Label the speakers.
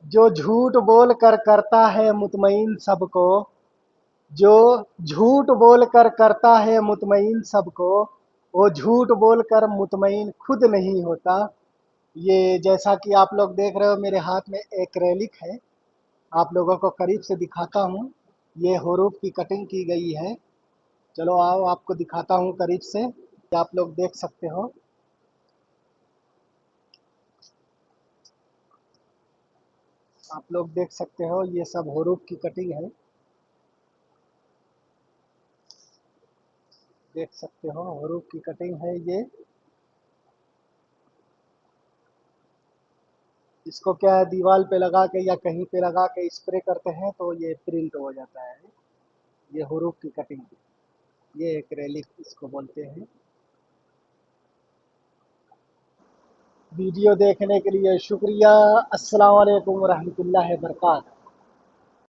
Speaker 1: जो झूठ बोल कर करता है मुतमईन सबको, जो झूठ बोल कर करता है मुतमईन सबको, वो झूठ बोल कर मुतमईन खुद नहीं होता। ये जैसा कि आप लोग देख रहे हो, मेरे हाथ में एक्रेलिक है। आप लोगों को करीब से दिखाता हूँ। ये हुरूफ की कटिंग की गई है। चलो आओ, आपको दिखाता हूँ करीब से। आप लोग देख सकते हो। आप लोग देख सकते हो, ये सब हुरूफ की कटिंग है। देख सकते हो, हुरूफ की कटिंग है ये। इसको क्या है, दीवार पे लगा के या कहीं पे लगा के स्प्रे करते हैं तो ये प्रिंट हो जाता है। ये हुरूफ की कटिंग है। ये एक्रेलिक इसको बोलते हैं। वीडियो देखने के लिए शुक्रिया। अस्सलाम वालेकुम रहमतुल्लाहि व बरकातहू।